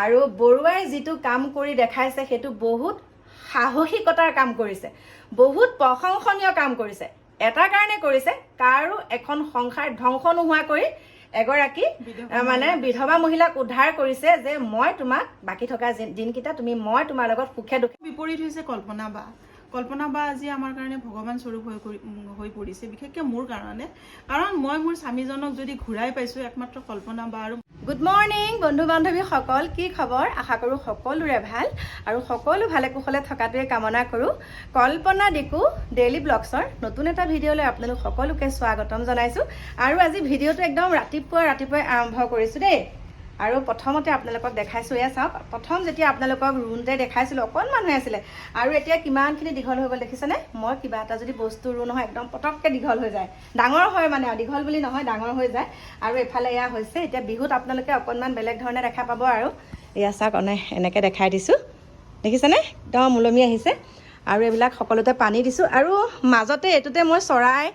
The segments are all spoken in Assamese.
আৰু বৰুৱাই যিটো কাম কৰি দেখাইছে সেইটো বহুত সাহসিকতাৰ কাম কৰিছে, বহুত প্ৰশংসনীয় কাম কৰিছে। এটা কাৰণে কৰিছে, কাৰো এখন সংসাৰ ধ্বংস নোহোৱা কৰি এগৰাকী মানে বিধৱা মহিলাক উদ্ধাৰ কৰিছে যে মই তোমাক বাকী থকা দিনকেইটা মই তোমাৰ লগত সুখে দুখে। বিপৰীত হৈছে কল্পনা বা আজি আমাৰ কাৰণে ভগৱান স্বৰূপ হৈ পৰিছে, বিশেষকৈ মোৰ কাৰণে। কাৰণ মই মোৰ স্বামীজনক যদি ঘূৰাই পাইছোঁ একমাত্ৰ কল্পনা বা আৰু। গুড মৰ্ণিং বন্ধু বান্ধৱীসকল, কি খবৰ? আশা কৰোঁ সকলোৰে ভাল আৰু সকলো ভালে কুশলে থকাটোৱে কামনা কৰোঁ। কল্পনা ডিকু ডেইলি ব্লগছৰ নতুন এটা ভিডিঅ'লৈ আপোনালোক সকলোকে স্বাগতম জনাইছোঁ। আৰু আজি ভিডিঅ'টো একদম ৰাতিপুৱাই আৰম্ভ কৰিছোঁ দেই। আৰু প্ৰথমতে আপোনালোকক দেখাইছোঁ, এয়া চাওক, প্ৰথম যেতিয়া আপোনালোকক ৰুওঁতে দেখাইছিলোঁ অকণমান হৈ আছিলে আৰু এতিয়া কিমানখিনি দীঘল হৈ গ'ল দেখিছেনে? মই কিবা এটা যদি বস্তু ৰুওঁ নহয় একদম পটককৈ দীঘল হৈ যায়, ডাঙৰ হয় মানে, দীঘল বুলি নহয় ডাঙৰ হৈ যায়। আৰু এফালে এয়া হৈছে, এতিয়া বিহুত আপোনালোকে অকণমান বেলেগ ধৰণে দেখা পাব। আৰু এয়া চাওক, এনেকৈ দেখাই দিছোঁ, দেখিছেনে? একদম ওলমি আহিছে। আৰু এইবিলাক সকলোতে পানী দিছোঁ। আৰু মাজতে এইটোতে মই চৰাই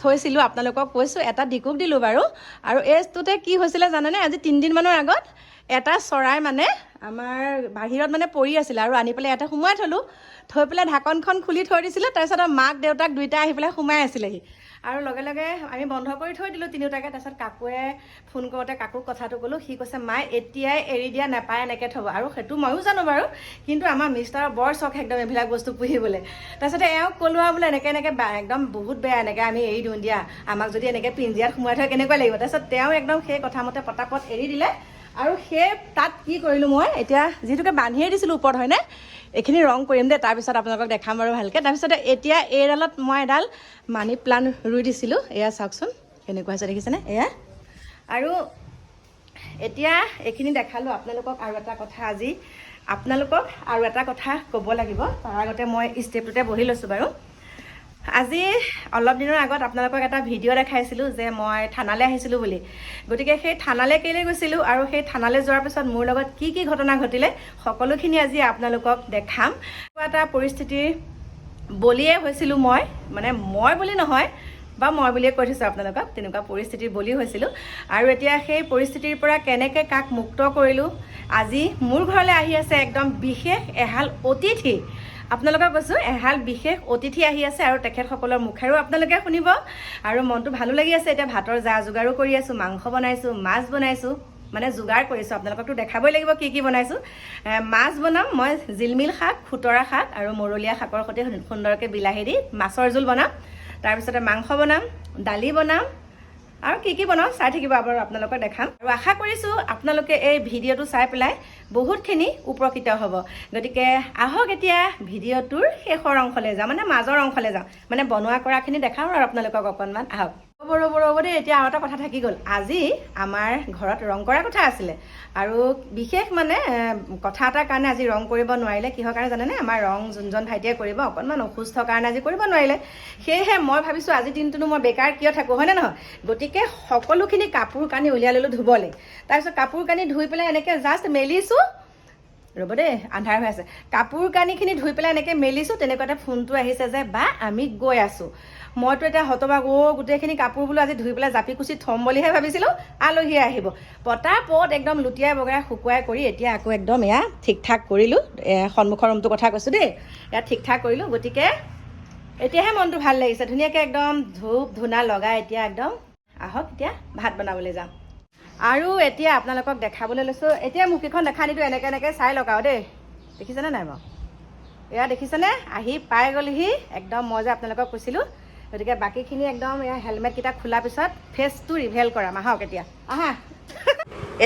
থৈছিলোঁ, আপোনালোকক কৈছোঁ, এটা ডিকুক দিলোঁ বাৰু। আৰু এইটোতে কি হৈছিলে জানেনে? আজি 3 দিনমানৰ আগত এটা চৰাই মানে আমাৰ বাহিৰত মানে পৰি আছিলে আৰু আনি পেলাই ইয়াতে সোমাই থৈ পেলাই ঢাকনখন খুলি থৈ দিছিলোঁ। তাৰপিছত মাক দেউতাক দুইটা আহি পেলাই সোমাই আছিলেহি আৰু লগে লগে আমি বন্ধ কৰি থৈ দিলোঁ তিনিওটাকে। তাৰপিছত কাকুৱে ফোন কৰোঁতে কাকুক কথাটো ক'লোঁ, সি কৈছে মাই এতিয়াই এৰি দিয়া নাপায়, এনেকৈ থ'ব। আৰু সেইটো ময়ো জানো বাৰু, কিন্তু আমাৰ মিষ্টাৰৰ বৰ চখ একদম এইবিলাক বস্তু পুহিবলৈ। তাৰপিছতে এওঁক ক'লোঁ আৰু বোলে এনেকৈ একদম বহুত বেয়া, এনেকৈ আমি এৰি দিওঁ দিয়া, আমাক যদি এনেকৈ পিঞ্জিৰাত সোমাই থয় কেনেকুৱা লাগিব। তাৰপিছত তেওঁ একদম সেই কথামতে পটাপট এৰি দিলে। আৰু সেই তাত কি কৰিলোঁ মই, এতিয়া যিটোকে বান্ধিয়ে দিছিলোঁ ওপৰত, হয়নে? এইখিনি ৰং কৰিম দেই, তাৰপিছত আপোনালোকক দেখাম বাৰু ভালকৈ। তাৰপিছতে এতিয়া এইডালত মই এডাল মানি প্লাণ্ট ৰুই দিছিলোঁ। এয়া চাওকচোন কেনেকুৱা হৈছে, দেখিছেনে? এয়া। আৰু এতিয়া এইখিনি দেখালোঁ আপোনালোকক। আৰু এটা কথা, আজি আপোনালোকক আৰু এটা কথা ক'ব লাগিব, তাৰ আগতে মই ষ্টেপটোতে বহি লৈছোঁ বাৰু। আজি অলপ দিনৰ আগত আপোনালোকক এটা ভিডিঅ' দেখাইছিলোঁ যে মই থানালৈ আহিছিলোঁ বুলি। গতিকে সেই থানালৈ কেলৈ গৈছিলোঁ আৰু সেই থানালৈ যোৱাৰ পিছত মোৰ লগত কি কি ঘটনা ঘটিলে সকলোখিনি আজি আপোনালোকক দেখাম। এটা পৰিস্থিতিৰ বলিয়ে হৈছিলোঁ মই, মানে মই বুলি নহয় বা মই বুলিয়ে কৈ থৈছোঁ আপোনালোকক, তেনেকুৱা পৰিস্থিতিৰ বলি হৈছিলোঁ। আৰু এতিয়া সেই পৰিস্থিতিৰ পৰা কেনেকৈ কাক মুক্ত কৰিলোঁ। আজি মোৰ ঘৰলৈ আহি আছে একদম বিশেষ এহাল অতিথি, আপোনালোকক কৈছোঁ এহাল বিশেষ অতিথি আহি আছে আৰু তেখেতসকলৰ মুখেৰেও আপোনালোকে শুনিব। আৰু মনটো ভালো লাগি আছে। এতিয়া ভাতৰ যা যোগাৰো কৰি আছোঁ, মাংস বনাইছোঁ, মাছ বনাইছোঁ, মানে যোগাৰ কৰিছোঁ। আপোনালোককতো দেখাবই লাগিব কি কি বনাইছোঁ। মাছ বনাম মই, জিলমিল শাক, খুতৰা শাক আৰু মৰলীয়া শাকৰ সৈতে সুন্দৰকৈ বিলাহী দি মাছৰ জোল বনাম। তাৰপিছতে মাংস বনাম, দালি বনাম, আৰু কি কি বনাওঁ চাই থাকিব বাৰু, আপোনালোকক দেখাম। আৰু আশা কৰিছোঁ আপোনালোকে এই ভিডিঅ'টো চাই পেলাই বহুতখিনি উপকৃত হ'ব। গতিকে আহক এতিয়া ভিডিঅ'টোৰ শেষৰ অংশলৈ যাওঁ, মানে মাজৰ অংশলৈ যাওঁ, মানে বনোৱা কৰাখিনি দেখাম আৰু আপোনালোকক অকণমান। আহক। ৰ'ব দেই, এতিয়া আৰু এটা কথা থাকি গ'ল। আজি আমাৰ ঘৰত ৰং কৰা কথা আছিলে আৰু বিশেষ মানে কথা এটাৰ কাৰণে আজি ৰং কৰিব নোৱাৰিলে। কিহৰ কাৰণে জানেনে? আমাৰ ৰং যোনজন ভাইটিয়ে কৰিব অকণমান অসুস্থ কাৰণে আজি কৰিব নোৱাৰিলে। সেয়েহে মই ভাবিছোঁ আজিৰ দিনটোনো মই বেকাৰ কিয় থাকোঁ, হয়নে নহয়? গতিকে সকলোখিনি কাপোৰ কানি উলিয়াই ল'লোঁ ধুবলৈ। তাৰপিছত কাপোৰ কানি ধুই পেলাই এনেকৈ জাষ্ট মেলিছোঁ। ৰ'ব দেই, আন্ধাৰ হৈ আছে। কাপোৰ কানিখিনি ধুই পেলাই এনেকৈ মেলিছোঁ, তেনেকুৱাতে ফোনটো আহিছে যে বা আমি গৈ আছোঁ। মইতো এতিয়া হতবাক, গোটেইখিনি কাপোৰ বোলো আজি ধুই পেলাই জাপি কুচি থ'ম বুলিহে ভাবিছিলোঁ, আলহী আহিব। পটাপট একদম লুটিয়াই বগৰাই শুকুৱাই কৰি এতিয়া আকৌ একদম এয়া ঠিক ঠাক কৰিলোঁ। সন্মুখৰ ৰুমটোৰ কথা কৈছোঁ দেই, এয়া ঠিক ঠাক কৰিলোঁ। গতিকে এতিয়াহে মনটো ভাল লাগিছে, ধুনীয়াকৈ একদম ধূপ ধূনা লগাই এতিয়া একদম আহক এতিয়া ভাত বনাবলৈ যাম। আৰু এতিয়া আপোনালোকক দেখাবলৈ লৈছোঁ। এতিয়া মুখকেইখন দেখা নিদিওঁ, এনেকৈ চাই লগাওঁ দেই। দেখিছেনে নাই বাৰু? এয়া দেখিছেনে? আহি পাই গ'লহি একদম, মই যে আপোনালোকক কৈছিলোঁ। গতিকে বাকীখিনি একদম এয়া হেলমেটকেইটা খোলাৰ পিছত ফেচটো ৰিভেল কৰাম। আহক এতিয়া, আহা।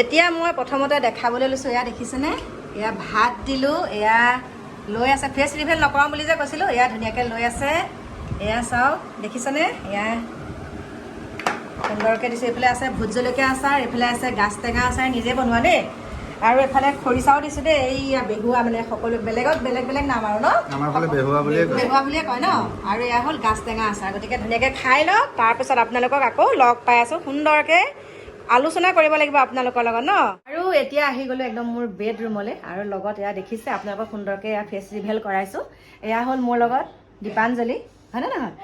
এতিয়া মই প্ৰথমতে দেখাবলৈ লৈছোঁ, এয়া দেখিছেনে? এয়া ভাত দিলোঁ, এয়া লৈ আছে, ফেচ ৰিভেল নকৰাম বুলি যে কৈছিলোঁ, এয়া ধুনীয়াকৈ লৈ আছে। এয়া চাওক, দেখিছেনে? এয়া সুন্দৰকৈ দিছোঁ। এইফালে আছে ভোট জলকীয়া আচাৰ, এইফালে আছে গাজ টেঙা আচাৰ, নিজে বনোৱা দেই। আৰু এইফালে খৰিচাও দিছোঁ দেই, এইয়া বেহুৱা, মানে সকলো বেলেগত বেলেগ বেলেগ নাম আৰু ন, আমাৰ ফালে বেহুৱা বুলিয়ে কয় ন। আৰু এয়া হ'ল গাজ টেঙা আচাৰ। গতিকে ধুনীয়াকৈ খাই লওক, তাৰপিছত আপোনালোকক আকৌ লগ পাই আছোঁ। সুন্দৰকৈ আলোচনা কৰিব লাগিব আপোনালোকৰ লগত ন। আৰু এতিয়া আহি গ'লোঁ একদম মোৰ বেডৰুমলৈ, আৰু লগত এয়া দেখিছে আপোনালোকক সুন্দৰকৈ এয়া ফেচ ৰিভেল কৰাইছোঁ। এয়া হ'ল মোৰ লগত দীপাঞ্জলি, হয়নে নহয়?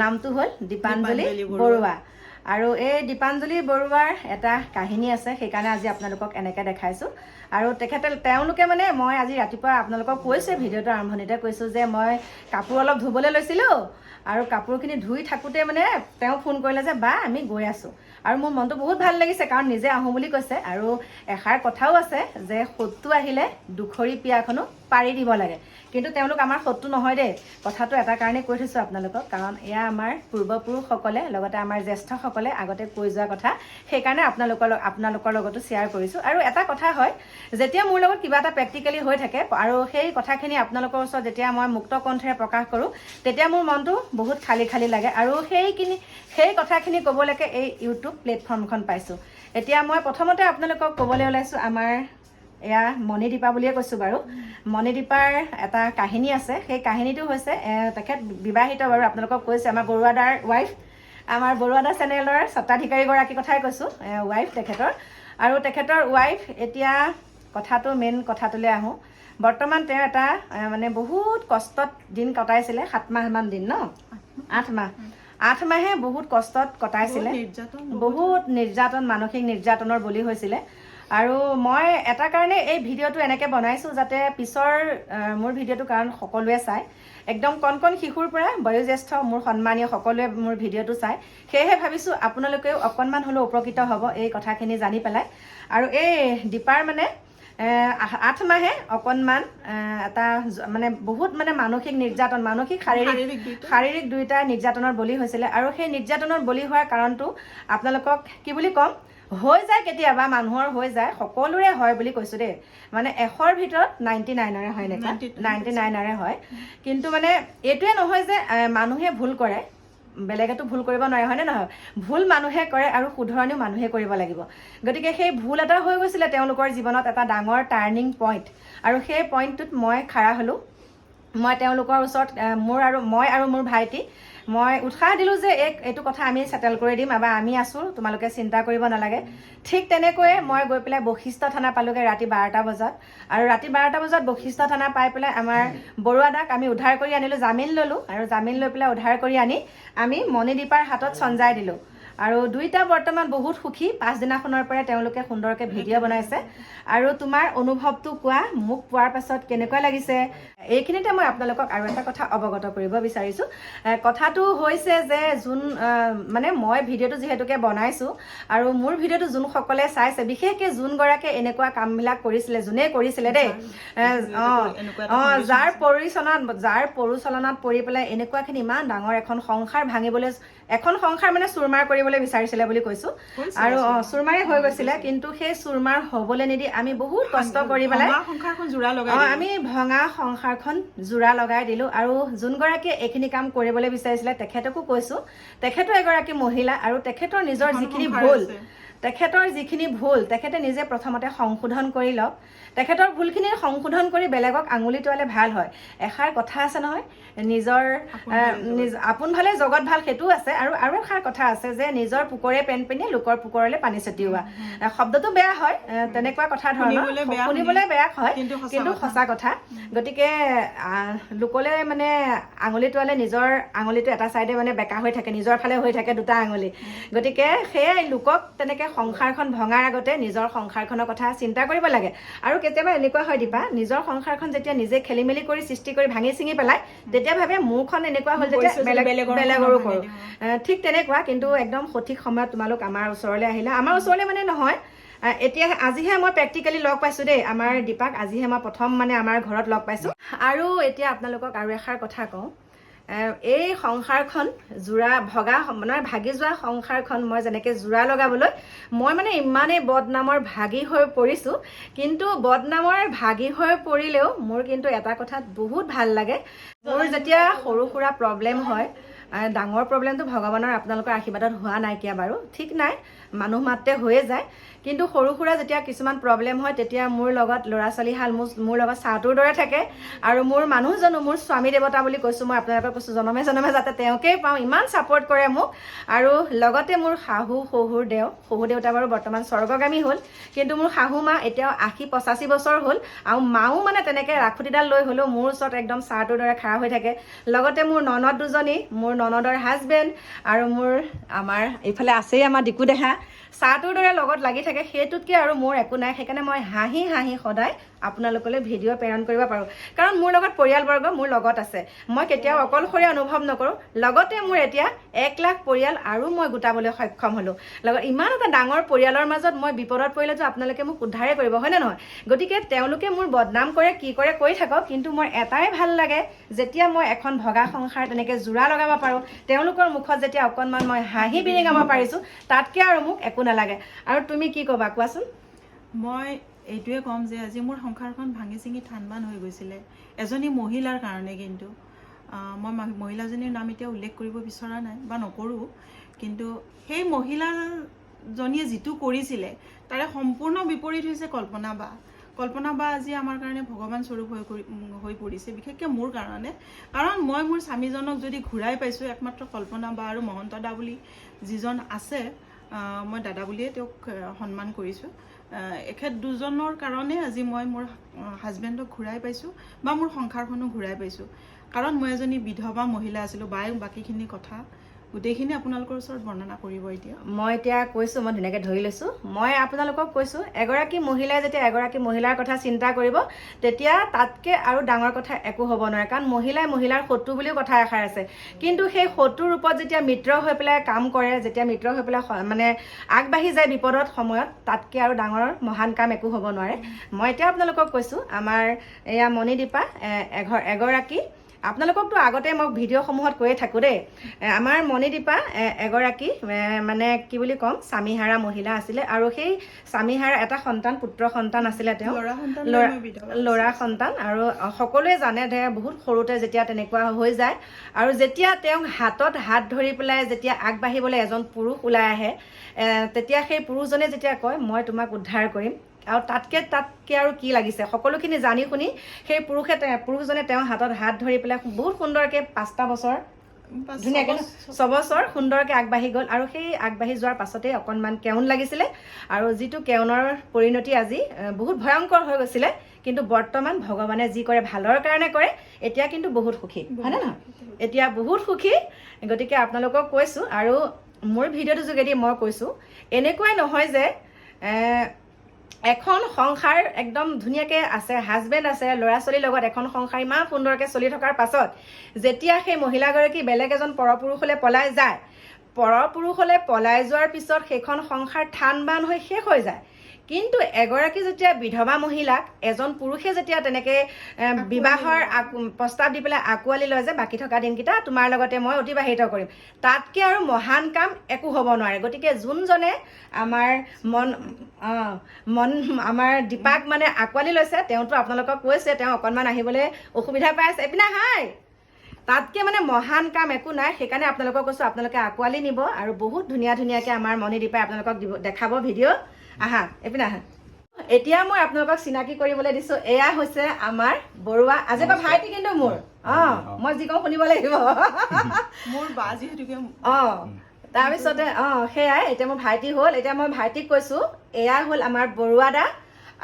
নামটো হ'ল দীপাঞ্জলি বৰুৱা। আৰু এই দীপাঞ্জলি বৰুৱাৰ এটা কাহিনী আছে, সেইকাৰণে আজি আপোনালোকক এনেকৈ দেখাইছোঁ। আৰু তেওঁলোকে মানে মই আজি ৰাতিপুৱা আপোনালোকক কৈছোঁ, ভিডিঅ'টো আৰম্ভণিতে কৈছোঁ যে মই কাপোৰ অলপ ধুবলৈ লৈছিলোঁ আৰু কাপোৰখিনি ধুই থাকোঁতে মানে তেওঁ ফোন কৰিলে যে বা আমি গৈ আছোঁ। আৰু মোৰ মনটো বহুত ভাল লাগিছে, কাৰণ নিজে আহোঁ বুলি কৈছে। আৰু এষাৰ কথাও আছে যে শত্ৰু আহিলে দুখৰি পিয়াখনো পাৰি দিব লাগে, কিন্তু তেওঁলোক আমাৰ শত্ৰু নহয় দেই। কথাটো এটা কাৰণে কৈ থৈছোঁ আপোনালোকক, কাৰণ এয়া আমাৰ পূৰ্বপুৰুষসকলে লগতে আমাৰ জ্যেষ্ঠসকলে আগতে কৈ যোৱা কথা, সেইকাৰণে আপোনালোকৰ লগতো শ্বেয়াৰ কৰিছোঁ। আৰু এটা কথা হয়, যেতিয়া মোৰ লগত কিবা এটা প্ৰেক্টিকেলি হৈ থাকে আৰু সেই কথাখিনি আপোনালোকৰ ওচৰত যেতিয়া মই মুক্ত কণ্ঠেৰে প্ৰকাশ কৰোঁ, তেতিয়া মোৰ মনটো বহুত খালী খালী লাগে। আৰু সেই কথাখিনি ক'বলৈকে এই ইউটিউব প্লেটফৰ্মখন পাইছোঁ। এতিয়া মই প্ৰথমতে আপোনালোকক ক'বলৈ ওলাইছোঁ আমাৰ এয়া মণিদীপা বুলিয়ে কৈছোঁ বাৰু। মণিদীপাৰ এটা কাহিনী আছে, সেই কাহিনীটো হৈছে তেখেত বিবাহিত বাৰু, আপোনালোকক কৈছে আমাৰ বৰুৱাদাৰ ৱাইফ, আমাৰ বৰুৱাদা চেনেলৰ স্বত্বাধিকাৰীগৰাকীৰ কথাই কৈছোঁ, ৱাইফ তেখেতৰ। আৰু তেখেতৰ ৱাইফ এতিয়া মেইন কথাটোলৈ আহোঁ। বৰ্তমান তেওঁ এটা মানে বহুত কষ্টত দিন কটাইছিলে, 7 মাহমান দিন ন, 8 মাহে বহুত কষ্টত কটাইছিলে, বহুত নিৰ্যাতন, মানসিক নিৰ্যাতনৰ বলি হৈছিলে। আৰু মই এটা কাৰণে এই ভিডিঅ'টো এনেকৈ বনাইছোঁ যাতে পিছৰ মোৰ ভিডিঅ'টো, কাৰণ সকলোৱে চায়, একদম কণ শিশুৰ পৰা বয়োজ্যেষ্ঠ মোৰ সন্মানীয় সকলোৱে মোৰ ভিডিঅ'টো চায়, সেয়েহে ভাবিছোঁ আপোনালোকেও অকণমান হ'লেও উপকৃত হ'ব এই কথাখিনি জানি পেলাই। আৰু এই দীপাৰ মানে 8 মাহে অকণমান এটা মানে বহুত মানে মানসিক নিৰ্যাতন, শাৰীৰিক দুয়োটা নিৰ্যাতনৰ বলি হৈছিলে। আৰু সেই নিৰ্যাতনৰ বলি হোৱাৰ কাৰণটো আপোনালোকক কি বুলি ক'ম, হৈ যায় কেতিয়াবা, মানুহৰ হৈ যায়, সকলোৰে হয় বুলি কৈছোঁ দেই। মানে 100ৰ ভিতৰত 99ৰে হয়, এনেকুৱা 99ৰে হয়। কিন্তু মানে এইটোৱে নহয় যে মানুহে ভুল কৰে, বেলেগেতো ভুল কৰিব নোৱাৰে, হয়নে নহয়? ভুল মানুহে কৰে আৰু শুধৰণিও মানুহে কৰিব লাগিব। গতিকে সেই ভুল এটা হৈ গৈছিলে তেওঁলোকৰ জীৱনত, এটা ডাঙৰ টাৰ্ণিং পইণ্ট। আৰু সেই পইণ্টটোত মই খাৰা হ'লোঁ। মই তেওঁলোকৰ ওচৰত মই আৰু মোৰ ভাইটি, মই উৎসাহ দিলোঁ যে এইটো কথা আমি চেটেল কৰি দিম, বা আমি আছোঁ, তোমালোকে চিন্তা কৰিব নালাগে। ঠিক তেনেকৈয়ে মই গৈ পেলাই বশিষ্ঠ থানা পালোঁগৈ ৰাতি 12টা বজাত। আৰু ৰাতি 12টা বজাত বশিষ্ঠ থানা পাই পেলাই আমাৰ বৰুৱাদাক আমি উদ্ধাৰ কৰি আনিলোঁ, জামিন ল'লোঁ। আৰু জামিন লৈ পেলাই উদ্ধাৰ কৰি আনি আমি মণিদীপাৰ হাতত চঞ্জাই দিলোঁ। আৰু দুইটা বৰ্তমান বহুত সুখী। পাছদিনাখনৰ পৰাই তেওঁলোকে সুন্দৰকৈ ভিডিঅ' বনাইছে। আৰু তোমাৰ অনুভৱটো কোৱা, মোক পোৱাৰ পাছত কেনেকুৱা লাগিছে? এইখিনিতে মই আপোনালোকক আৰু এটা কথা অৱগত কৰিব বিচাৰিছোঁ। কথাটো হৈছে যে মানে মই ভিডিঅ'টো যিহেতুকে বনাইছোঁ, আৰু মোৰ ভিডিঅ'টো যোনসকলে চাইছে, বিশেষকৈ যোনগৰাকীয়ে এনেকুৱা কামবিলাক কৰিছিলে, যোনে কৰিছিলে দেই, যাৰ পৰিচালনাত পৰি পেলাই এনেকুৱাখিনি ইমান ডাঙৰ এখন সংসাৰ ভাঙিবলৈ, এখন সংসাৰ মানে চুৰমাৰ কৰিবলৈ বিচাৰিছিলে বুলি কৈছোঁ। আৰু চুৰমাৰে হৈ গৈছিলে, কিন্তু সেই চুৰমাৰ হ'বলৈ নিদি আমি বহুত কষ্ট কৰি পেলাই আমি ভঙা সংসাৰখন জোৰা লগাই দিলোঁ। আৰু যোনগৰাকীয়ে এইখিনি কাম কৰিবলৈ বিচাৰিছিলে তেখেতকো কৈছোঁ, তেখেতো এগৰাকী মহিলা, আৰু তেখেতৰ নিজৰ যিখিনি ভুল তেখেতে নিজে প্ৰথমতে সংশোধন কৰি লওক। তেখেতৰ ভুলখিনি সংশোধন কৰি বেলেগক আঙুলি তোৱালে ভাল হয়। এষাৰ কথা আছে নহয়, আপোন ভালে জগত ভাল, সেইটোও আছে। আৰু এষাৰ কথা আছে যে নিজৰ পুকৰে পেন পিন্ধি লোকৰ পুকৰলৈ পানী ছটিওৱা। শব্দটো বেয়া হয়, তেনেকুৱা কথা ধৰণৰ, শুনিবলৈ বেয়া হয়, কিন্তু সঁচা কথা। গতিকে লোকলৈ মানে আঙুলি তোৱালে নিজৰ আঙুলিটো এটা চাইডে মানে বেকা হৈ থাকে, নিজৰ ফালে হৈ থাকে দুটা আঙুলি। গতিকে সেয়াই, লোকক তেনেকৈ সংসাৰখন ভঙাৰ আগতে নিজৰ সংসাৰখনৰ কথা চিন্তা কৰিব লাগে। আৰু কেতিয়াবা এনেকুৱা হয় দীপা, নিজৰ সংসাৰখন যেতিয়া নিজে খেলি মেলি কৰি সৃষ্টি কৰি ভাঙি চিঙি পেলাই, তেতিয়া ভাবে মোৰখন এনেকুৱা হ'ল যেতিয়া বেলেগৰো কৰোঁ। ঠিক তেনেকুৱা, কিন্তু একদম সঠিক সময়ত তোমালোক আমাৰ ওচৰলৈ আহিলা। আমাৰ ওচৰলৈ মানে নহয়, এতিয়া আজিহে মই প্ৰেক্টিকেলি লগ পাইছোঁ দেই আমাৰ দীপাক, আজিহে মই প্ৰথম মানে আমাৰ ঘৰত লগ পাইছোঁ। আৰু এতিয়া আপোনালোকক আৰু এষাৰ কথা কওঁ, এই সংসাৰখন ভাগি যোৱা সংসাৰখন মই যেনেকৈ জোৰা লগাবলৈ মই মানে ইমানেই বদনামৰ ভাগি হৈ পৰিছোঁ। কিন্তু বদনামৰ ভাগি হৈ পৰিলেও মোৰ কিন্তু এটা কথাত বহুত ভাল লাগে, মোৰ যেতিয়া সৰু সুৰা প্ৰব্লেম হয়, ডাঙৰ প্ৰব্লেমটো ভগৱানৰ আপোনালোকৰ আশীৰ্বাদত হোৱা নাইকিয়া বাৰু, ঠিক নাই, মানুহ মাত্ৰে হৈয়ে যায়। কিন্তু সৰু সুৰা যেতিয়া কিছুমান প্ৰব্লেম হয় তেতিয়া মোৰ লগত ল'ৰা ছোৱালীহাল মোৰ লগত চাহটোৰ দৰে থাকে আৰু মোৰ মানুহজনো মোৰ স্বামী দেৱতা বুলি কৈছোঁ মই আপোনালোকক কৈছোঁ জনমে জনমে যাতে তেওঁকেই পাওঁ ইমান ছাপোৰ্ট কৰে মোক আৰু লগতে মোৰ শহুৰ দেউতা বাৰু বৰ্তমান স্বৰ্গগামী হ'ল কিন্তু মোৰ শাহু মা এতিয়াও ৮০-৮৫ বছৰ হ'ল আৰু মাও মানে তেনেকৈ ৰাখুটিডাল লৈ হ'লেও মোৰ ওচৰত একদম চাহটোৰ দৰে খাৰা হৈ থাকে লগতে মোৰ ননদ দুজনী মোৰ ননদৰ হাজবেণ্ড আৰু আমাৰ এইফালে আছেই আমাৰ ডিকু দেহা চাহটোৰ দৰে লগত লাগি থাকে সেইটোতকৈ আৰু মোৰ একো নাই সেইকাৰণে মই হাঁহি সদায় আপোনালোকলৈ ভিডিঅ' প্ৰেৰণ কৰিব পাৰোঁ কাৰণ মোৰ লগত পৰিয়ালবৰ্গ মোৰ লগত আছে মই কেতিয়াও অকলশৰীয়া অনুভৱ নকৰোঁ লগতে মোৰ এতিয়া 1 লাখ পৰিয়াল আৰু মই গোটাবলৈ সক্ষম হ'লোঁ লগত ইমান এটা ডাঙৰ পৰিয়ালৰ মাজত মই বিপদত পৰিলেতো আপোনালোকে মোক উদ্ধাৰেই কৰিব হয়নে নহয় গতিকে তেওঁলোকে মোৰ বদনাম কৰে কি কৰে কৈ থাকক কিন্তু মোৰ এটাই ভাল লাগে যেতিয়া মই এখন ভগা সংসাৰ তেনেকৈ জোৰা লগাব পাৰোঁ তেওঁলোকৰ মুখত যেতিয়া অকণমান মই হাঁহি বিৰিঙাব পাৰিছোঁ তাতকৈ আৰু মোক একো নালাগে আৰু তুমি কি ক'বা কোৱাচোন মই এইটোৱে ক'ম যে আজি মোৰ সংসাৰখন ভাঙি চিঙি থান-বান হৈ গৈছিলে এজনী মহিলাৰ কাৰণে কিন্তু মই মহিলাজনীৰ নাম এতিয়া উল্লেখ কৰিব বিচৰা নাই বা নকৰোঁ কিন্তু সেই মহিলাজনীয়ে যিটো কৰিছিলে তাৰে সম্পূৰ্ণ বিপৰীত হৈছে কল্পনা বা আজি আমাৰ কাৰণে ভগৱান স্বৰূপ হৈ পৰিছে বিশেষকৈ মোৰ কাৰণে কাৰণ মই মোৰ স্বামীজনক যদি ঘূৰাই পাইছোঁ একমাত্ৰ কল্পনা বা আৰু মহন্ত দা বুলি যিজন আছে মই দাদা বুলিয়ে তেওঁক সন্মান কৰিছোঁ এখেত দুজনৰ কাৰণে আজি মই মোৰ হাজবেণ্ডক ঘূৰাই পাইছোঁ বা মোৰ সংসাৰখনো ঘূৰাই পাইছোঁ কাৰণ মই এজনী বিধৱা মহিলা আছিলোঁ বাকীখিনি কথা গোটেইখিনি আপোনালোকৰ ওচৰত বৰ্ণনা কৰিব এতিয়া মই এতিয়া কৈছোঁ মই ধুনীয়াকৈ ধৰি লৈছোঁ মই আপোনালোকক কৈছোঁ এগৰাকী মহিলাই যেতিয়া এগৰাকী মহিলাৰ কথা চিন্তা কৰিব তেতিয়া তাতকৈ আৰু ডাঙৰ কথা একো হ'ব নোৱাৰে কাৰণ মহিলাৰ শত্ৰু বুলিও কথা এষাৰ আছে কিন্তু সেই শত্ৰুৰ ৰূপত যেতিয়া মিত্ৰ হৈ পেলাই কাম কৰে যেতিয়া মিত্ৰ হৈ পেলাই মানে আগবাঢ়ি যায় বিপদত সময়ত তাতকৈ আৰু ডাঙৰ মহান কাম একো হ'ব নোৱাৰে মই এতিয়া আপোনালোকক কৈছোঁ আমাৰ এয়া মণিদীপা এগৰাকী আপোনালোককতো আগতে মই ভিডিঅ'সমূহত কৈয়ে থাকোঁ দেই আমাৰ মণিদীপা এগৰাকী মানে কি বুলি ক'ম স্বামীহাৰা মহিলা আছিলে আৰু সেই স্বামীহাৰা এটা পুত্ৰ সন্তান আছিলে তেওঁ ল'ৰা সন্তান আৰু সকলোৱে জানে বহুত সৰুতে যেতিয়া তেনেকুৱা হৈ যায় আৰু যেতিয়া তেওঁক হাতত হাত ধৰি পেলাই যেতিয়া আগবাঢ়িবলৈ এজন পুৰুষ ওলাই আহে তেতিয়া সেই পুৰুষজনে যেতিয়া কয় মই তোমাক উদ্ধাৰ কৰিম আৰু তাতকৈ আৰু কি লাগিছে সকলোখিনি জানি শুনি সেই পুৰুষজনে তেওঁৰ হাতত হাত ধৰি পেলাই বহুত সুন্দৰকৈ 5টা বছৰ ধুনীয়াকৈ 6 বছৰ সুন্দৰকৈ আগবাঢ়ি গ'ল আৰু সেই আগবাঢ়ি যোৱাৰ পাছতেই অকণমান কেউন লাগিছিলে আৰু যিটো কেউনৰ পৰিণতি আজি বহুত ভয়ংকৰ হৈ গৈছিলে কিন্তু বৰ্তমান ভগৱানে যি কৰে ভালৰ কাৰণে কৰে এতিয়া কিন্তু বহুত সুখী হয়নে নহয় এতিয়া বহুত সুখী গতিকে আপোনালোকক কৈছোঁ আৰু মোৰ ভিডিঅ'টোৰ যোগেদি মই কৈছোঁ এনেকুৱাই নহয় যে এখন সংসাৰ একদম ধুনীয়াকৈ আছে হাজবেণ্ড আছে ল'ৰা ছোৱালীৰ লগত এখন সংসাৰ ইমান সুন্দৰকৈ চলি থকাৰ পাছত যেতিয়া সেই মহিলাগৰাকী বেলেগ এজন পৰপুৰুষলৈ পলাই যায় পৰপুৰুষলৈ পলাই যোৱাৰ পিছত সেইখন সংসাৰ থান-বান হৈ শেষ হৈ যায় কিন্তু এগৰাকী যেতিয়া বিধৱা মহিলাক এজন পুৰুষে যেতিয়া তেনেকৈ বিবাহৰ প্ৰস্তাৱ দি পেলাই আঁকোৱালি লয় যে বাকী থকা দিনকেইটা তোমাৰ লগতে মই অতিবাহিত কৰিম তাতকৈ আৰু মহান কাম একো হ'ব নোৱাৰে গতিকে যোনজনে আমাৰ দীপাক মানে আঁকোৱালি লৈছে তেওঁতো আপোনালোকক কৈছে তেওঁ অকণমান আহিবলৈ অসুবিধা পাই আছে এইপিনে হাই তাতকৈ মানে মহান কাম একো নাই সেইকাৰণে আপোনালোকক কৈছোঁ আপোনালোকে আঁকোৱালি নিব আৰু বহুত ধুনীয়াকৈ আমাৰ মণিদীপাই আপোনালোকক দেখাব ভিডিঅ' আহা এইপিনে আহা এতিয়া মই আপোনালোকক চিনাকি কৰিবলৈ দিছোঁ এয়া হৈছে আমাৰ বৰুৱা আজিৰ পৰা ভাইটি কিন্তু মোৰ মই যি কওঁ শুনিব লাগিব মোৰ বা যিহেতুকে তাৰপিছতে সেয়াই এতিয়া মোৰ ভাইটি হ'ল এতিয়া মই ভাইটিক কৈছোঁ এয়া হ'ল আমাৰ বৰুৱা দা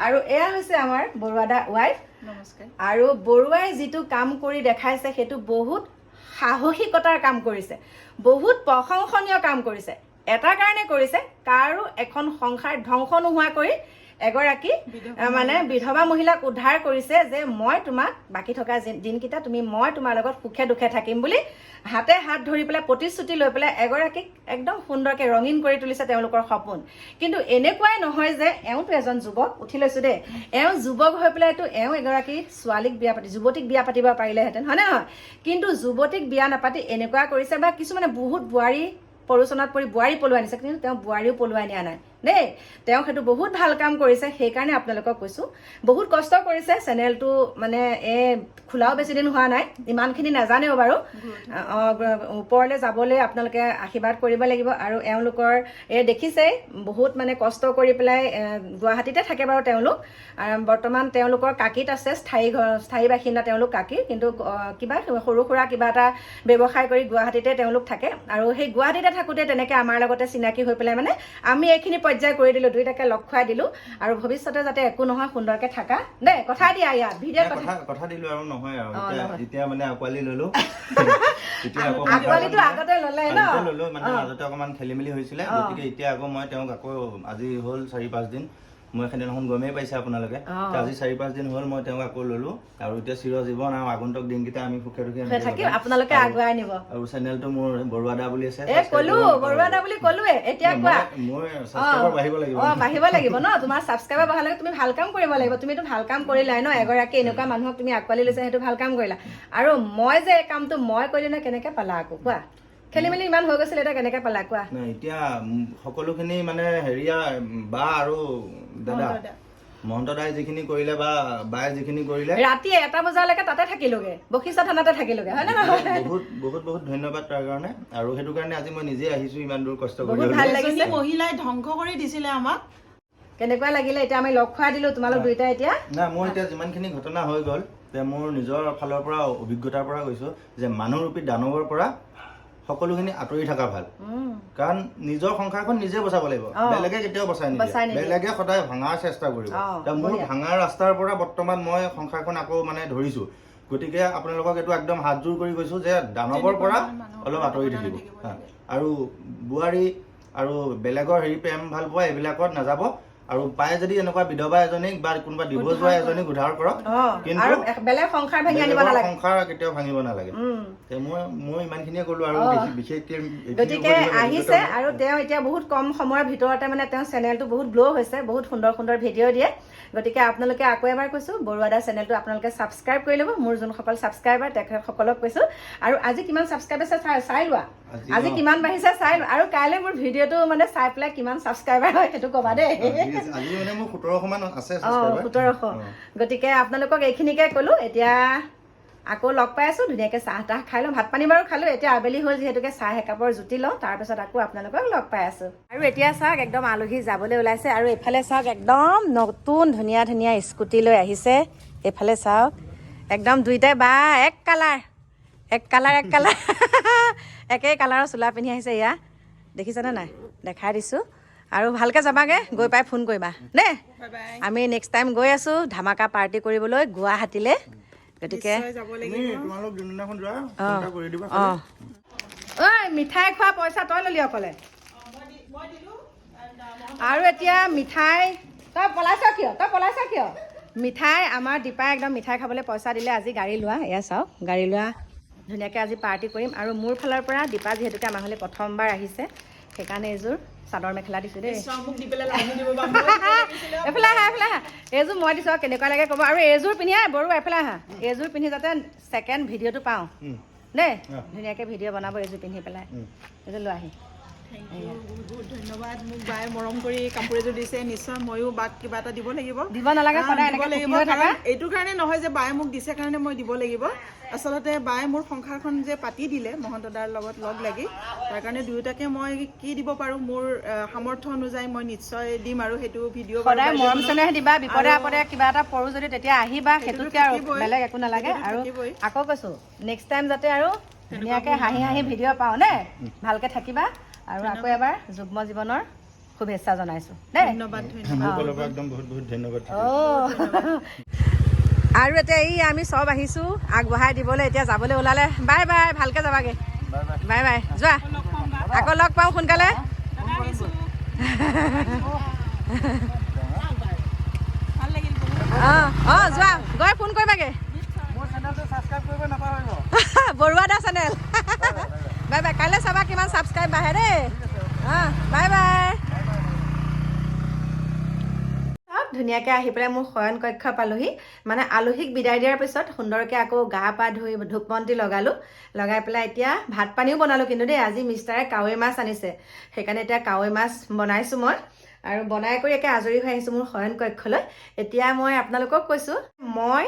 আৰু এয়া হৈছে আমাৰ বৰুৱা দা ৱাইফ নমস্কাৰ আৰু বৰুৱাই যিটো কাম কৰি দেখাইছে সেইটো বহুত সাহসিকতাৰ কাম কৰিছে বহুত প্ৰশংসনীয় কাম কৰিছে এটা কাৰণে কৰিছে কাৰো এখন সংসাৰ ধ্বংস নোহোৱা কৰি এগৰাকী মানে বিধৱা মহিলাক উদ্ধাৰ কৰিছে যে মই তোমাক বাকী থকা দিনকেইটা মই তোমাৰ লগত সুখে দুখে থাকিম বুলি হাতে হাত ধৰি পেলাই প্ৰতিশ্ৰুতি লৈ পেলাই এগৰাকীক একদম সুন্দৰকৈ ৰঙীন কৰি তুলিছে তেওঁলোকৰ সপোন কিন্তু এনেকুৱাই নহয় যে এওঁতো এজন যুৱক উঠি লৈছোঁ দেই এওঁ যুৱক হৈ পেলাইতো এওঁ এগৰাকী যুৱতীক বিয়া পাতিব পাৰিলেহেঁতেন হয়নে নহয় কিন্তু যুৱতীক বিয়া নাপাতি এনেকুৱা কৰিছে বা কিছুমানে বহুত বোৱাৰী প্ৰৰোচনাত পৰি বোৱাৰী পলুৱাই নিছে কিন্তু তেওঁ বোৱাৰীও পলুৱাই নিয়া নাই দেই তেওঁ সেইটো বহুত ভাল কাম কৰিছে সেইকাৰণে আপোনালোকক কৈছোঁ বহুত কষ্ট কৰিছে চেনেলটো মানে খোলাও বেছি দিন হোৱা নাই ইমানখিনি নাজানেও বাৰু ওপৰলৈ যাবলৈ আপোনালোকে আশীৰ্বাদ কৰিব লাগিব আৰু এওঁলোকৰ দেখিছেই বহুত মানে কষ্ট কৰি পেলাই গুৱাহাটীতে থাকে বাৰু তেওঁলোক বৰ্তমান তেওঁলোকৰ কাকিত আছে স্থায়ী বাসিন্দা তেওঁলোক কাকি কিন্তু কিবা সৰু সুৰা কিবা এটা ব্যৱসায় কৰি গুৱাহাটীতে তেওঁলোক থাকে আৰু সেই গুৱাহাটীতে থাকোঁতে তেনেকৈ আমাৰ লগতে চিনাকি হৈ পেলাই মানে আমি এইখিনি পৰ্যায় কৰি দিলোঁ দুইটাকে লগ খুৱাই দিলোঁ আৰু ভৱিষ্যতে যাতে একো নহয় সুন্দৰকৈ থাকা দেই কথা দিয়া ইয়াত ভিডিঅ' কথা দিলোঁ আৰু নহয় আৰু এতিয়া মানে আঁকোৱালি ল'লোঁ আঁকোৱালিটো আগতে ল'লে ন ল'লোঁ মানে মাজতে অকণমান খেলি মেলি হৈছিলে গতিকে এতিয়া আকৌ মই তেওঁক আকৌ আজি হ'ল 4-5 দিন মই সেইদিনাখন গমেই পাইছে আপোনালোকে আজি 4-5 দিন হ'ল মই তেওঁক আকৌ ল'লোঁ আৰু এতিয়া চিৰজীৱন আৰু আগন্তুক দিনকেইটা আমি সুখে দুখে থাকিম আপোনালোকে আগুৱাই নিব আৰু চেনেলটো মোৰ বৰুৱা দা বুলি আছে বৰুৱা দা বুলি ক'লোৱে এতিয়া কোৱা মোৰ ছাবস্ক্ৰাইবাৰ বাঢ়িব লাগিব বাঢ়িব লাগিব ন তোমাৰ ছাবস্ক্ৰাইবাৰ বঢ়ালে তুমি ভাল কাম কৰিব লাগিব তুমিতো ভাল কাম কৰিলাই ন এগৰাকী এনেকুৱা মানুহক তুমি আঁকোৱালি লৈছা সেইটো ভাল কাম কৰিলা আৰু মই যে এই কামটো মই কৰিলে ন কেনেকৈ পালা আকৌ কোৱা খেলি মেলি ইমান হৈ গৈছিল এতিয়া কেনেকৈ পালা কোৱা এতিয়া সকলোখিনি মানে হেৰিয়া বা আৰু দাদা মহন্ত দাই যিখিনি কৰিলে বা বায়ে যিখিনি কৰিলে ৰাতি 1টা বজালৈকে তাতে থাকিলোগে বশিষ্ঠ থানাতে থাকিলোগে হয় নে নহয় বহুত ধন্যবাদ তাৰ কাৰণে আৰু সেইটো কাৰণে আজি মই নিজে আহিছো ইমান দূৰ কষ্ট কৰি বহুত ভাল লাগিছে মহিলাই ধ্বংস কৰি দিছিলে আমাক কেনেকুৱা লাগিলে এতিয়া আমি লগ খুৱাই দিলো তোমালোক দুইটা এতিয়া না মই এতিয়া যিমানখিনি ঘটনা হৈ গ'ল তে মোৰ নিজৰ ফালৰ পৰা অভিজ্ঞতাৰ পৰা কৈছো যে মানুহৰূপী দানৱৰ পৰা সকলোখিনি আঁতৰি থকা ভাল কাৰণ নিজৰ সংসাৰখন নিজে বচাব লাগিব বেলেগে কেতিয়াও বচাই নিদিয়ে বেলেগে সদায় ভাঙাৰ চেষ্টা কৰিব মোৰ ভাঙাৰ ৰাস্তাৰ পৰা বৰ্তমান মই সংসাৰখন আকৌ মানে ধৰিছো গতিকে আপোনালোকক এইটো একদম হাতজোৰ কৰি কৈছো যে দানৱৰ পৰা অলপ আঁতৰি থাকিব আৰু বোৱাৰী আৰু বেলেগৰ হেৰি প্ৰেম ভাল পোৱা এইবিলাকত নাযাব আৰু পায় যদি এনেকুৱা বিধৱা এজনীক বা কোনোবা ডিভোৰ্চ হোৱা এজনীক উদ্ধাৰ কৰক কিন্তু বেলেগ সংসাৰ ভাঙি আনিব নালাগে সংসাৰ কেতিয়াও ভাঙিব নালাগে মই ইমানখিনিয়ে ক'লো আৰু বিশেষকৈ গতিকে আহিছে আৰু তেওঁ এতিয়া বহুত কম সময়ৰ ভিতৰতে মানে তেওঁ চেনেলটো বহুত গ্ল' হৈছে বহুত সুন্দৰ ভিডিঅ' দিয়ে গতিকে আপোনালোকে আকৌ এবাৰ কৈছোঁ বৰুৱা দা চেনেলটো আপোনালোকে ছাবস্ক্ৰাইব কৰি ল'ব মোৰ যোনসকল ছাবস্ক্ৰাইবাৰ তেখেতসকলক কৈছোঁ আৰু আজি কিমান ছাবস্ক্ৰাইব আছে চাই লোৱা আজি কিমান বাঢ়িছে চাই লোৱা আৰু কাইলৈ মোৰ ভিডিঅ'টো মানে চাই পেলাই কিমান ছাবস্ক্ৰাইবাৰ হয় সেইটো ক'বা দেই 1700 গতিকে আপোনালোকক এইখিনিকে ক'লো এতিয়া আকৌ লগ পাই আছো ধুনীয়াকৈ চাহ তাহ খাই লওঁ ভাত পানী বাৰু খালোঁ এতিয়া আবেলি হ'ল যিহেতুকে চাহ একাপৰ জুতি লওঁ তাৰপিছত আকৌ আপোনালোকক লগ পাই আছো আৰু এতিয়া চাওক একদম আলহী যাবলৈ ওলাইছে আৰু এইফালে চাওক একদম নতুন ধুনীয়া স্কুটি লৈ আহিছে এইফালে চাওক একদম দুইটাই বা এক কালাৰ একেই কালাৰৰ চোলা পিন্ধি আহিছে এয়া দেখিছেনে নাই দেখাই দিছোঁ আৰু ভালকৈ যাবাগৈ গৈ পাই ফোন কৰিবা দেই আমি নেক্সট টাইম গৈ আছোঁ ধামাকা পাৰ্টি কৰিবলৈ গুৱাহাটীলৈ গতিকে ঐ মিঠাই খোৱা পইচা তই ল'লি অকলে আৰু এতিয়া মিঠাই তই পলাইছ কিয় মিঠাই আমাৰ দীপাই একদম মিঠাই খাবলৈ পইচা দিলে আজি গাড়ী লোৱা এয়া চাওক গাড়ী লোৱা ধুনীয়াকৈ আজি পাৰ্টি কৰিম আৰু মোৰ ফালৰ পৰা দীপা যিহেতুকে আমাৰ ঘৰলৈ প্ৰথমবাৰ আহিছে সেইকাৰণে এইযোৰ চাদৰ মেখেলা দিছোঁ দেই এইফালে আহা এইযোৰ মই দিছোঁ কেনেকুৱা লাগে ক'ব আৰু এইযোৰ পিন্ধি বৰু এফালে আহা এইযোৰ পিন্ধি যাতে ছেকেণ্ড ভিডিঅ'টো পাওঁ দেই ধুনীয়াকৈ ভিডিঅ' বনাব এইযোৰ পিন্ধি পেলাই এইযোৰ লৈ আহি বহুত ধন্যবাদ মোক বায়ে মৰম কৰি কাপোৰ এযোৰ দিছে নিশ্চয় ময়ো বাক কিবা এটা দিব লাগিব দিব নালাগে সদায় দিব লাগিব এইটো কাৰণে নহয় যে বায়ে মোক দিছে কাৰণে মই দিব লাগিব আচলতে বায়ে মোৰ সংসাৰখন যে পাতি দিলে মহন্ত দাৰ লগত লগ লাগি তাৰ কাৰণে দুয়োটাকে মই কি দিব পাৰোঁ মোৰ সামৰ্থ্য অনুযায়ী মই নিশ্চয় দিম আৰু সেইটো ভিডিঅ' সদায় মৰম চেনেহ দিবা বিপদে আপদে কিবা এটা পৰোঁ যদি তেতিয়া আহিবা সেইটোতকৈ আৰু বেলেগ একো নালাগে আৰু আকৌ কৈছোঁ নেক্সট টাইম যাতে আৰু ধুনীয়াকৈ হাঁহি ভিডিঅ' পাওঁ নে ভালকৈ থাকিবা আৰু আকৌ এবাৰ যুগ্ম জীৱনৰ শুভেচ্ছা জনাইছোঁ দেই ধন্যবাদ আৰু এতিয়া এই আমি চব আহিছোঁ আগবঢ়াই দিবলৈ এতিয়া যাবলৈ ওলালে বাই ভালকৈ যাবাগৈ বাই যোৱা আকৌ লগ পাওঁ সোনকালে অঁ যোৱা গৈ ফোন কৰিবাগৈ বৰুৱা দা চেনেল বাই কাইলৈ চাবা কিমান ছাবস্ক্ৰাইব বাঢ়ে দেই বাই ধুনীয়াকৈ আহি পেলাই মোৰ শয়ন কক্ষ পালোহি মানে আলহীক বিদায় দিয়াৰ পিছত সুন্দৰকৈ আকৌ গা পা ধুই ধূপ বন্তি লগাই পেলাই এতিয়া ভাত পানীও বনালোঁ কিন্তু দেই আজি মিষ্টাৰে কাৱৈ মাছ আনিছে সেইকাৰণে এতিয়া কাৱৈ মাছ বনাইছোঁ মই আৰু বনাই কৰি একে আজৰি হৈ আহিছোঁ মোৰ শয়ন কক্ষলৈ। এতিয়া মই আপোনালোকক কৈছোঁ, মই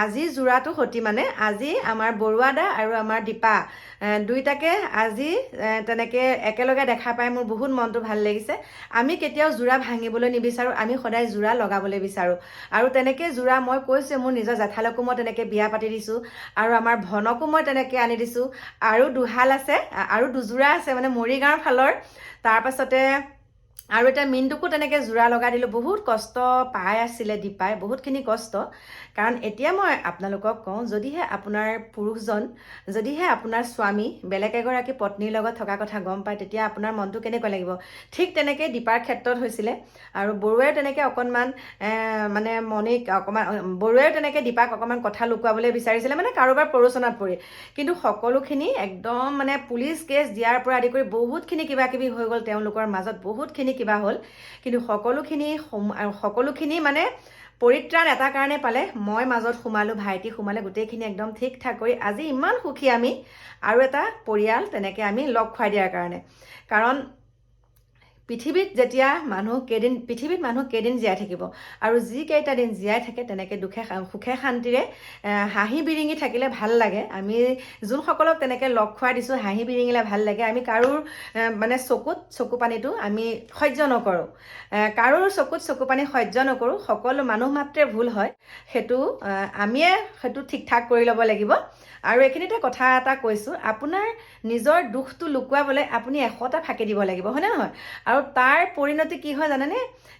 আজি যোৰাটো সতি মানে আজি আমাৰ বৰুৱা দা আৰু আমাৰ দীপা দুইটাকে আজি তেনেকৈ একেলগে দেখা পাই মোৰ বহুত মনটো ভাল লাগিছে। আমি কেতিয়াও যোৰা ভাঙিবলৈ নিবিচাৰোঁ, আমি সদায় যোৰা লগাবলৈ বিচাৰোঁ। আৰু তেনেকৈ যোৰা মই কৈছোঁ, মোৰ নিজৰ জেঠালৈকো মই তেনেকৈ বিয়া পাতি দিছোঁ, আৰু আমাৰ ভনকো মই তেনেকৈ আনি দিছোঁ। আৰু দুহাল আছে, আৰু দুযোৰা আছে মানে মৰিগাঁৱৰ ফালৰ। তাৰপাছতে আৰু এটা মিনটোকো তেনেকৈ যোৰা লগাই দিলোঁ। বহুত কষ্ট পাই আছিলে দীপাই, বহুতখিনি কষ্ট। কাৰণ এতিয়া মই আপোনালোকক কওঁ, যদিহে আপোনাৰ পুৰুষজন, যদিহে আপোনাৰ স্বামী বেলেগ এগৰাকী পত্নীৰ লগত থকা কথা গম পায়, তেতিয়া আপোনাৰ মনটো কেনেকুৱা লাগিব। ঠিক তেনেকৈ দীপাৰ ক্ষেত্ৰত হৈছিলে। আৰু বৰুৱাই তেনেকৈ অকণমান মানে মণিক অকণমান, বৰুৱাইও তেনেকৈ দীপাক অকণমান কথা লুকুৱাবলৈ বিচাৰিছিলে, মানে কাৰোবাৰ প্ৰৰোচনাত পৰি। কিন্তু সকলোখিনি একদম মানে পুলিচ কেছ দিয়াৰ পৰা আদি কৰি বহুতখিনি কিবা কিবি হৈ গ'ল, তেওঁলোকৰ মাজত বহুতখিনি কিবা হ'ল। কিন্তু সকলোখিনি মানে পৰিত্ৰাণ এটা কাৰণে পালে, মই মাজত সোমালোঁ, ভাইটি সোমালে, গোটেইখিনি একদম ঠিক ঠাক কৰি আজি ইমান সুখী আমি। আৰু এটা পৰিয়াল তেনেকৈ আমি লগ খুৱাই দিয়াৰ কাৰণে। কাৰণ পৃথিৱীত মানুহ কেইদিন জীয়াই থাকিব, আৰু যিকেইটা দিন জীয়াই থাকে তেনেকৈ সুখে শান্তিৰে হাঁহি বিৰিঙি থাকিলে ভাল লাগে। আমি যোনসকলক তেনেকৈ লগ খুৱাই দিছোঁ, হাঁহি বিৰিঙিলে ভাল লাগে। আমি কাৰোৰ মানে চকু পানীটো আমি সহ্য নকৰোঁ, কাৰোৰ চকুত চকু পানী সহ্য নকৰোঁ। সকলো মানুহ মাত্ৰে ভুল হয়, সেইটো আমিয়ে সেইটো ঠিক ঠাক কৰি ল'ব লাগিব। আৰু এইখিনিতে কথা এটা কৈছোঁ, আপোনাৰ নিজৰ দুখটো লুকুৱাবলৈ আপুনি 100টা ফাঁকি দিব লাগিব, হয়নে নহয়? আৰু তাৰ পৰিণতি কি হয় জানেনে?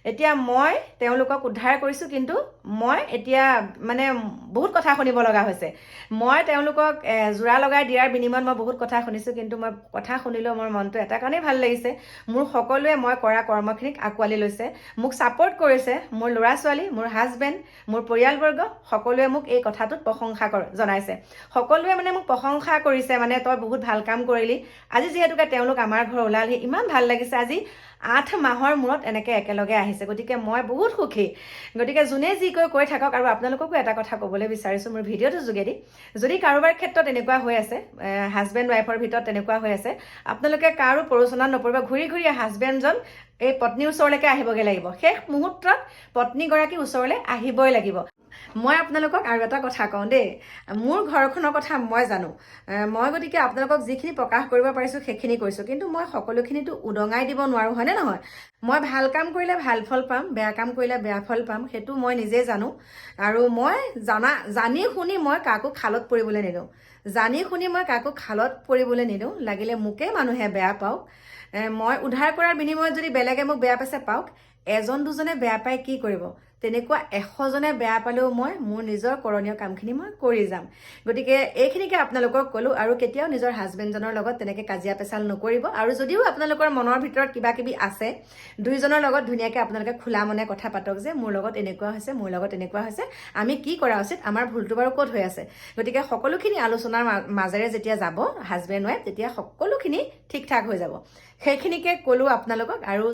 এতিয়া মই তেওঁলোকক উদ্ধাৰ কৰিছোঁ, কিন্তু মই এতিয়া মানে বহুত কথা শুনিব লগা হৈছে। মই তেওঁলোকক যোৰা লগাই দিয়াৰ বিনিময়ত মই বহুত কথা শুনিছোঁ, কিন্তু মই কথা শুনিলেও মোৰ মনটো এটা কাৰণেই ভাল লাগিছে, মোৰ সকলোৱে মই কৰা কৰ্মখিনিক আঁকোৱালি লৈছে, মোক ছাপোৰ্ট কৰিছে। মোৰ ল'ৰা ছোৱালী, মোৰ হাজবেণ্ড, মোৰ পৰিয়ালবৰ্গ সকলোৱে মোক এই কথাটোত প্ৰশংসা জনাইছে। সকলোৱে মানে মোক প্ৰশংসা কৰিছে, মানে তই বহুত ভাল কাম কৰিলি। আজি যিহেতুকে তেওঁলোক আমাৰ ঘৰ ওলালহি, ইমান ভাল লাগিছে। আজি 8 মাহৰ মূৰত এনেকৈ একেলগে আহিছে, গতিকে মই বহুত সুখী। গতিকে যোনে যি কৈ থাকক। আৰু আপোনালোককো এটা কথা ক'বলৈ বিচাৰিছোঁ মোৰ ভিডিঅ'টোৰ যোগেদি, যদি কাৰোবাৰ ক্ষেত্ৰত এনেকুৱা হৈ আছে, হাজবেণ্ড ৱাইফৰ ভিতৰত তেনেকুৱা হৈ আছে, আপোনালোকে কাৰো প্ৰৰোচনাত নপৰিব। ঘূৰি ঘূৰি হাজবেণ্ডজন এই পত্নীৰ ওচৰলৈকে আহিবগৈ লাগিব, শেষ মুহূৰ্তত পত্নীগৰাকীৰ ওচৰলৈ আহিবই লাগিব। মই আপোনালোকক আৰু এটা কথা কওঁ দেই, মোৰ ঘৰখনৰ কথা মই জানো। মই গতিকে আপোনালোকক যিখিনি প্ৰকাশ কৰিব পাৰিছোঁ সেইখিনি কৈছোঁ, কিন্তু মই সকলোখিনিতো উদঙাই দিব নোৱাৰোঁ, হয়নে নহয়? মই ভাল কাম কৰিলে ভাল ফল পাম, বেয়া কাম কৰিলে বেয়া ফল পাম, সেইটো মই নিজেই জানো। আৰু মই জানি শুনি মই কাকো খালত পৰিবলৈ নিদিওঁ, লাগিলে মোকেই মানুহে বেয়া পাওক। মই উদ্ধাৰ কৰাৰ বিনিময়ত যদি বেলেগে মোক বেয়া পাইছে পাওক, এজন দুজনে বেয়া পাই কি কৰিব? তেনেকুৱা 100জনে বেয়া পালেও মই মোৰ নিজৰ কৰণীয় কামখিনি মই কৰি যাম। গতিকে এইখিনিকে আপোনালোকক ক'লোঁ। আৰু কেতিয়াও নিজৰ হাজবেণ্ডজনৰ লগত তেনেকৈ কাজিয়া পেচাল নকৰিব। আৰু যদিও আপোনালোকৰ মনৰ ভিতৰত কিবা কিবি আছে, দুইজনৰ লগত ধুনীয়াকৈ আপোনালোকে খোলা মনে কথা পাতক, যে মোৰ লগত এনেকুৱা হৈছে, আমি কি কৰা উচিত, আমাৰ ভুলটো বাৰু ক'ত হৈ আছে। গতিকে সকলোখিনি আলোচনাৰ মাজেৰে যেতিয়া যাব হাজবেণ্ড ৱাইফ, তেতিয়া সকলোখিনি ঠিক ঠাক হৈ যাব। সেইখিনিকে ক'লোঁ আপোনালোকক। আৰু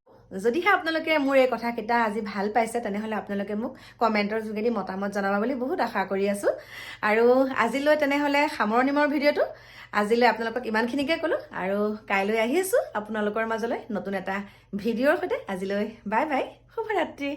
যদিহে আপোনালোকে মোৰ এই কথাকেইটা আজি ভাল পাইছে, তেনেহ'লে আপোনালোকে মোক কমেণ্টৰ যোগেদি মতামত জনাব বুলি বহুত আশা কৰি আছোঁ। আৰু আজিলৈ তেনেহ'লে সামৰণি মোৰ ভিডিঅ'টো। আজিলৈ আপোনালোকক ইমানখিনিকে ক'লোঁ, আৰু কাইলৈ আহি আছোঁ আপোনালোকৰ মাজলৈ নতুন এটা ভিডিঅ'ৰ সৈতে। আজিলৈ বাই বাই, শুভৰাত্ৰি।